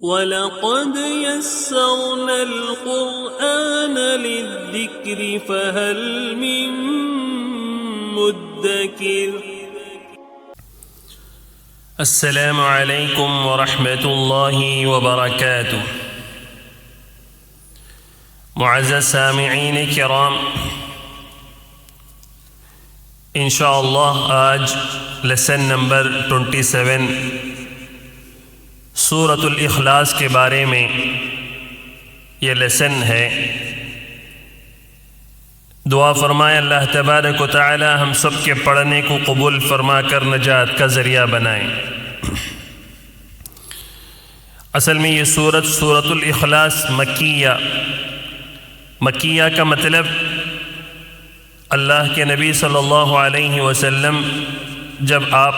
وَلَقَدْ يَسَّرْنَا الْقُرْآنَ لِلذِّكْرِ فَهَلْ مِن مُّدَّكِرٍ السلام علیکم ورحمۃ اللہ وبرکاتہ۔ معزز سامعین کرام، انشاءاللہ آج لیسن نمبر 27 سورۃ الاخلاص کے بارے میں یہ لیسن ہے۔ دعا فرمائے اللہ تبارک و تعالی ہم سب کے پڑھنے کو قبول فرما کر نجات کا ذریعہ بنائیں۔ اصل میں یہ سورۃ الاخلاص مکیہ کا مطلب اللہ کے نبی صلی اللہ علیہ وسلم جب آپ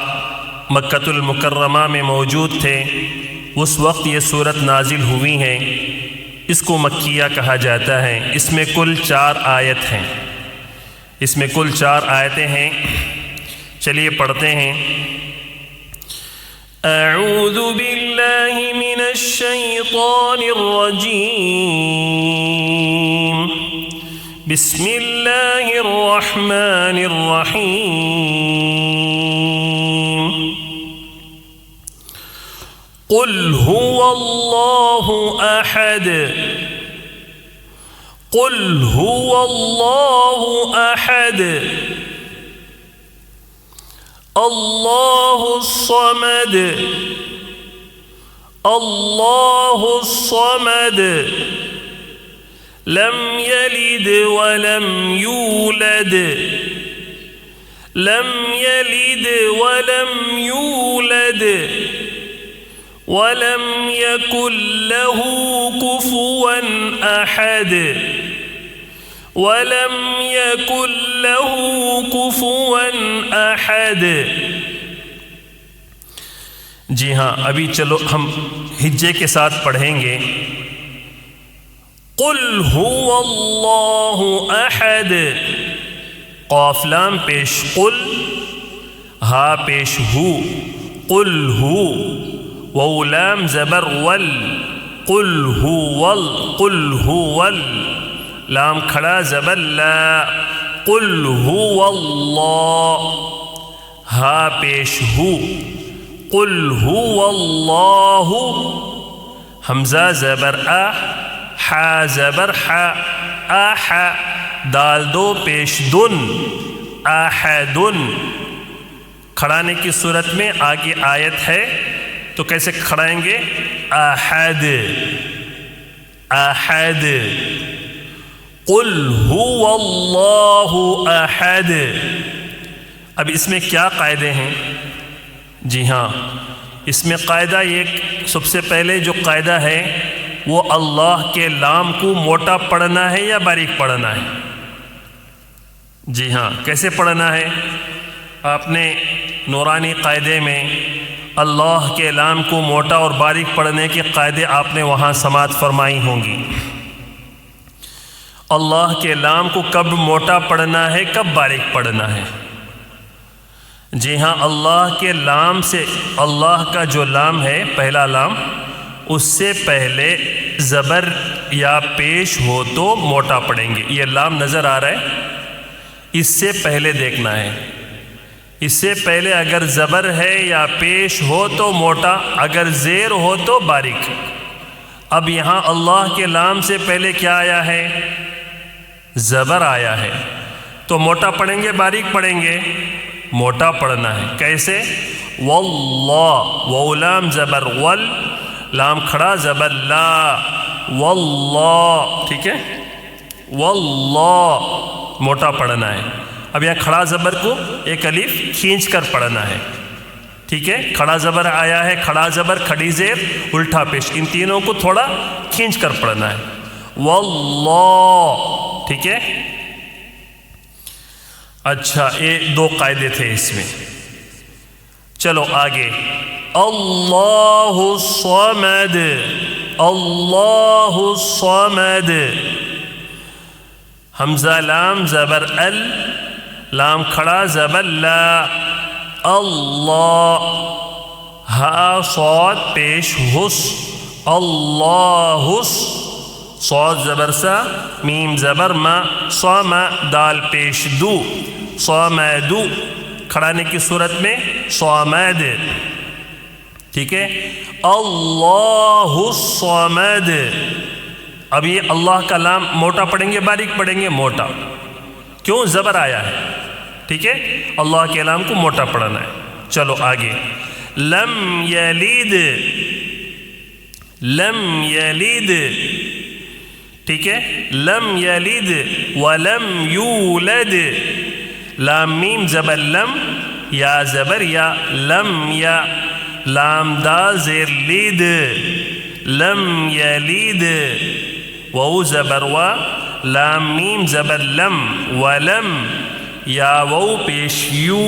مکۃ المکرمہ میں موجود تھے اس وقت یہ سورت نازل ہوئی ہیں، اس کو مکیہ کہا جاتا ہے۔ اس میں کل 4 آیت ہیں، اس میں کل 4 آیتیں ہیں۔ چلیے پڑھتے ہیں۔ اعوذ باللہ من الشیطان الرجیم، بسم اللہ الرحمن الرحیم۔ قل هو الله احد، قل هو الله احد، الله الصمد، الله الصمد، لم يلد ولم يولد، لم يلد ولم يولد، ولم يكن له كفوا أحد، ولم يكن له كفوا أحد۔ جی ہاں، ابھی چلو ہم ہجے کے ساتھ پڑھیں گے۔ قل هو اللہ احد، قاف لام پیش قل، ہا پیش ہو، قل ہو، واو لام زبر ول، قل ہو ول، قل ہو ول، لام کھڑا زبر لا، قل هو اللہ، ہا پیش ہو، قل هو اللہ، حمزہ زبر آ، حا زبر حا، آح، دال دو پیش دن، آحدن۔ کھڑانے کی صورت میں آگے آیت ہے تو کیسے کھڑائیں گے؟ احد، احد، قل هو اللہ احد۔ اب اس میں کیا قاعدے ہیں؟ جی ہاں، اس میں قاعدہ ایک سب سے پہلے جو قاعدہ ہے وہ اللہ کے لام کو موٹا پڑھنا ہے یا باریک پڑھنا ہے؟ جی ہاں، کیسے پڑھنا ہے؟ آپ نے نورانی قاعدے میں اللہ کے لام کو موٹا اور باریک پڑھنے کے قاعدے آپ نے وہاں سماعت فرمائی ہوں گی۔ اللہ کے لام کو کب موٹا پڑھنا ہے، کب باریک پڑھنا ہے؟ جی ہاں، اللہ کے لام سے، اللہ کا جو لام ہے پہلا لام، اس سے پہلے زبر یا پیش ہو تو موٹا پڑھیں گے۔ یہ لام نظر آ رہا ہے، اس سے پہلے دیکھنا ہے۔ اس سے پہلے اگر زبر ہے یا پیش ہو تو موٹا، اگر زیر ہو تو باریک۔ اب یہاں اللہ کے لام سے پہلے کیا آیا ہے؟ زبر آیا ہے، تو موٹا پڑھیں گے باریک پڑھیں گے؟ موٹا پڑھنا ہے۔ کیسے؟ واللہ، واو لام زبر ول، لام کھڑا زبر لا، واللہ، ٹھیک ہے؟ واللہ موٹا پڑھنا ہے۔ اب یہاں کھڑا زبر کو ایک الف کھینچ کر پڑھنا ہے، ٹھیک ہے؟ کھڑا زبر آیا ہے، کھڑا زبر، کھڑی زیر، الٹا پیش، ان تینوں کو تھوڑا کھینچ کر پڑھنا ہے۔ واللہ، ٹھیک ہے؟ اچھا، یہ 2 قاعدے تھے اس میں۔ چلو آگے۔ اللہ الصمد، اللہ الصمد، حمزہ لام زبر ال، لام کھڑا زبر لا، اللہ، ہا صاد پیش حس، اللہس، صاد زبر سا، میم زبر ما، صام دال پیش دو، صامدو، کھڑانے کی صورت میں صامد، ٹھیک ہے. اللہ الصمد. اب یہ اللہ کا لام موٹا پڑھیں گے باریک پڑھیں گے؟ موٹا. کیوں؟ زبر آیا ہے، ٹھیک ہے، اللہ کے لام کو موٹا پڑھنا ہے. چلو آگے. لم یلد، لم یلد، ٹھیک ہے، لم یلد ولم یولد. لام میم زبر لم، یا زبر یا، لم یا، لام دال زیر لید، لم یلید، وو زبر وا، لام میم زبر لم، ولم، یا وو پیش یو،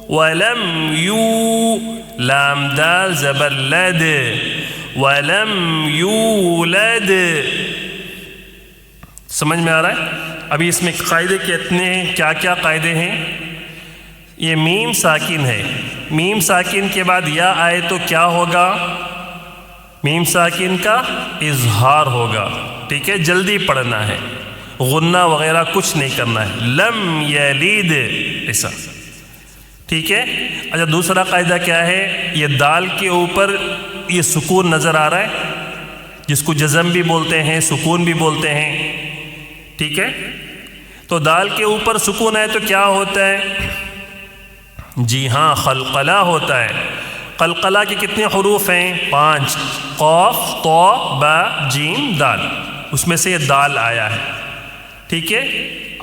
ولم یو، لام دال زبر لد، ولم یولد. سمجھ میں آ رہا ہے؟ ابھی اس میں قاعدے کتنے ہیں، کیا کیا قاعدے ہیں؟ یہ میم ساکن ہے، میم ساکن کے بعد یا آئے تو کیا ہوگا؟ میم ساکن کا اظہار ہوگا، ٹھیک ہے، جلدی پڑھنا ہے، غنہ وغیرہ کچھ نہیں کرنا ہے. لم یلید، ایسا، ٹھیک ہے. اچھا دوسرا قاعدہ کیا ہے؟ یہ دال کے اوپر یہ سکون نظر آ رہا ہے، جس کو جزم بھی بولتے ہیں، سکون بھی بولتے ہیں، ٹھیک ہے. تو دال کے اوپر سکون ہے تو کیا ہوتا ہے؟ جی ہاں، قلقلہ ہوتا ہے. قلقلہ کے کتنے حروف ہیں؟ 5، قاف، طا، با، جیم، دال. اس میں سے یہ دال آیا ہے، ٹھیک ہے.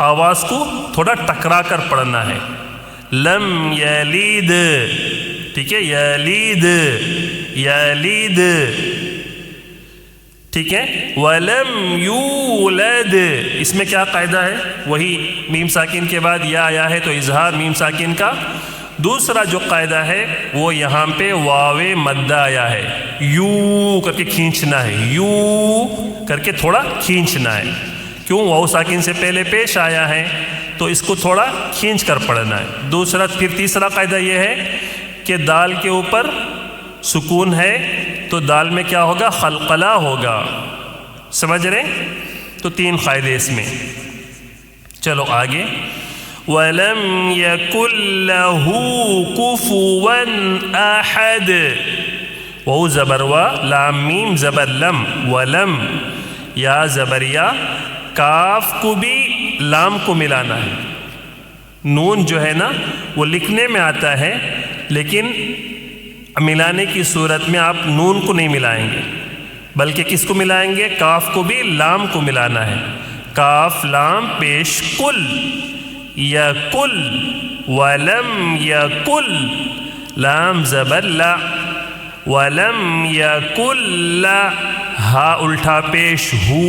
آواز کو تھوڑا ٹکرا کر پڑھنا ہے. لم یلید، ٹھیک ہے، یلید، یلید، ٹھیک ہے. ولم یولد، اس میں کیا قاعدہ ہے؟ وہی میم ساکن کے بعد یا آیا ہے تو اظہار میم ساکن کا. دوسرا جو قاعدہ ہے وہ یہاں پہ واو مدہ آیا ہے، یو کر کے کھینچنا ہے، یو کر کے تھوڑا کھینچنا ہے. کیوں؟ واو ساکن سے پہلے پیش آیا ہے تو اس کو تھوڑا کھینچ کر پڑھنا ہے. دوسرا، پھر تیسرا قاعدہ یہ ہے کہ دال کے اوپر سکون ہے تو دال میں کیا ہوگا؟ قلقلہ ہوگا. سمجھ رہے؟ تو 3 قاعدے اس میں. چلو آگے. وَلَمْ يَكُنْ لَهُ كُفُوًا أَحَدٌ، وہ زبر وا، لام میم زبر لم، ولم، یا زبر یا، کاف کو بھی لام کو ملانا ہے. نون جو ہے نا وہ لکھنے میں آتا ہے لیکن ملانے کی صورت میں آپ نون کو نہیں ملائیں گے بلکہ کس کو ملائیں گے؟ کاف کو بھی لام کو ملانا ہے. کاف لام پیش کل، یکل، ولم یکل، لام زبر لا، ولم یکل لا، ہا الٹا پیش ہو،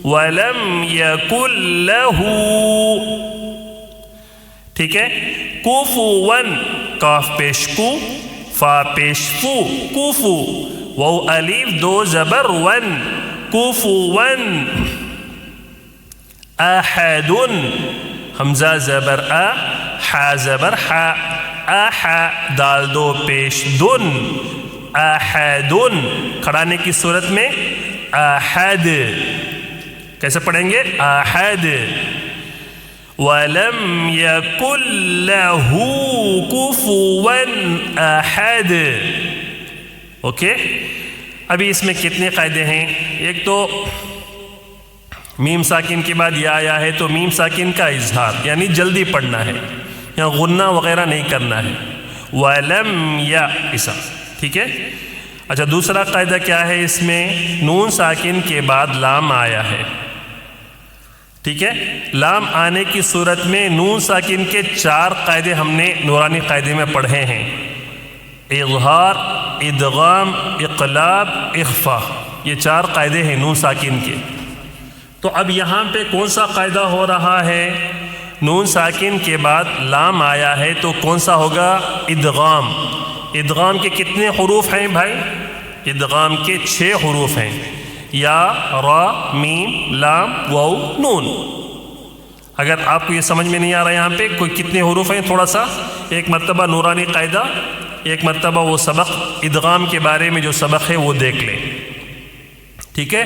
ولم یکل لہو، ٹھیک ہے. کوفون، کاف پیش کو، فا پیش فو، کوفو، وہ الف 2 زبر ون، کوفون. احد، حمزہ زبر ا، حا زبر حا، احا، دال 2 پیش دن، احد، کھڑانے کی صورت میں احد. کیسے پڑھیں گے؟ احد. وَلَمْ يَكُنْ لَهُ كُفُوًا أَحَدٌ. اوکے. ابھی اس میں کتنے قاعدے ہیں؟ ایک تو میم ساکن کے بعد یا آیا ہے تو میم ساکن کا اظہار، یعنی جلدی پڑھنا ہے، یہاں غنہ وغیرہ نہیں کرنا ہے. وَلَمْ یا، ایسا، ٹھیک ہے. اچھا دوسرا قاعدہ کیا ہے اس میں؟ نون ساکن کے بعد لام آیا ہے، ٹھیک ہے. لام آنے کی صورت میں نون ساکن کے 4 قاعدے ہم نے نورانی قاعدے میں پڑھے ہیں: اظہار، ادغام، اقلاب، اخفا. یہ 4 قاعدے ہیں نون ساکن کے. تو اب یہاں پہ کون سا قاعدہ ہو رہا ہے؟ نون ساکن کے بعد لام آیا ہے تو کون سا ہوگا؟ ادغام. ادغام کے کتنے حروف ہیں بھائی؟ ادغام کے 6 حروف ہیں: یا، را، میم، لام، واو، نون. اگر آپ کو یہ سمجھ میں نہیں آ رہا یہاں پہ کوئی کتنے حروف ہیں، تھوڑا سا ایک مرتبہ نورانی قاعدہ ایک مرتبہ وہ سبق ادغام کے بارے میں جو سبق ہے وہ دیکھ لیں، ٹھیک ہے؟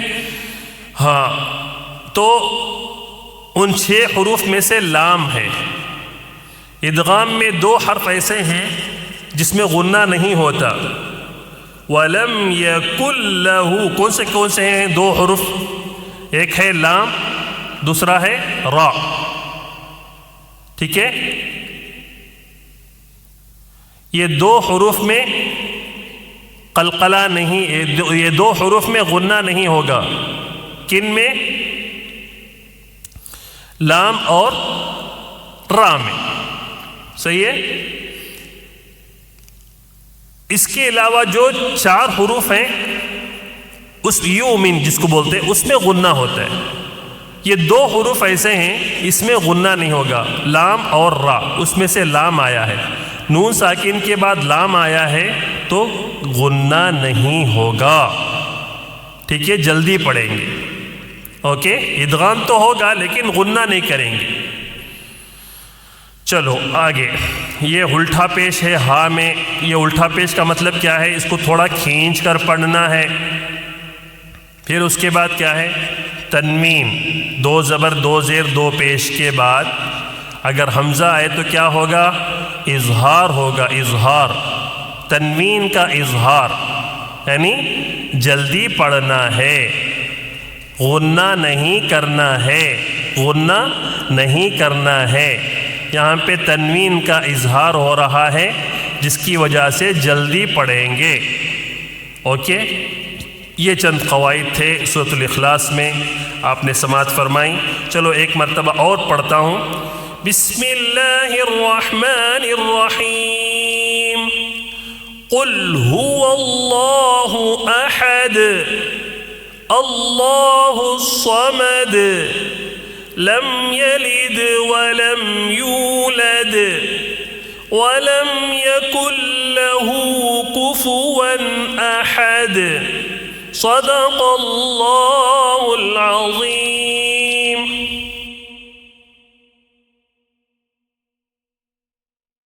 ہاں، تو ان 6 حروف میں سے لام ہے۔ ادغام میں 2 حرف ایسے ہیں جس میں غنہ نہیں ہوتا۔ وَلَمْ يَكُنْ لَهُ کون سے ہیں 2 حروف؟ ایک ہے لام، دوسرا ہے را، ٹھیک ہے؟ یہ 2 حروف میں قلقلہ نہیں، یہ 2 حروف میں غنہ نہیں ہوگا۔ کن میں؟ لام اور را میں، صحیح ہے؟ اس کے علاوہ جو 4 حروف ہیں اس یومن جس کو بولتے ہیں اس میں غنہ ہوتا ہے۔ یہ 2 حروف ایسے ہیں اس میں غنہ نہیں ہوگا، لام اور را، اس میں سے لام آیا ہے، نون ساکن کے بعد لام آیا ہے تو غنہ نہیں ہوگا، ٹھیک ہے؟ جلدی پڑھیں گے، اوکے؟ ادغام تو ہوگا لیکن غنہ نہیں کریں گے۔ چلو آگے، یہ الٹا پیش ہے ہا میں۔ یہ الٹا پیش کا مطلب کیا ہے؟ اس کو تھوڑا کھینچ کر پڑھنا ہے۔ پھر اس کے بعد کیا ہے؟ تنوین، 2 زبر 2 زیر 2 پیش کے بعد اگر حمزہ آئے تو کیا ہوگا؟ اظہار ہوگا، اظہار، تنوین کا اظہار، یعنی جلدی پڑھنا ہے، غنہ نہیں کرنا ہے، غنہ نہیں کرنا ہے۔ یہاں پہ تنوین کا اظہار ہو رہا ہے جس کی وجہ سے جلدی پڑھیں گے، اوکے؟ یہ چند قواعد تھے سورۃ الاخلاص میں، آپ نے سماعت فرمائی۔ چلو ایک مرتبہ اور پڑھتا ہوں۔ بسم اللہ الرحمن الرحیم، قل هو اللہ احد اللہ الصمد لم يلد ولم يولد ولم يكن له كفوا أحد صدق الله العظيم۔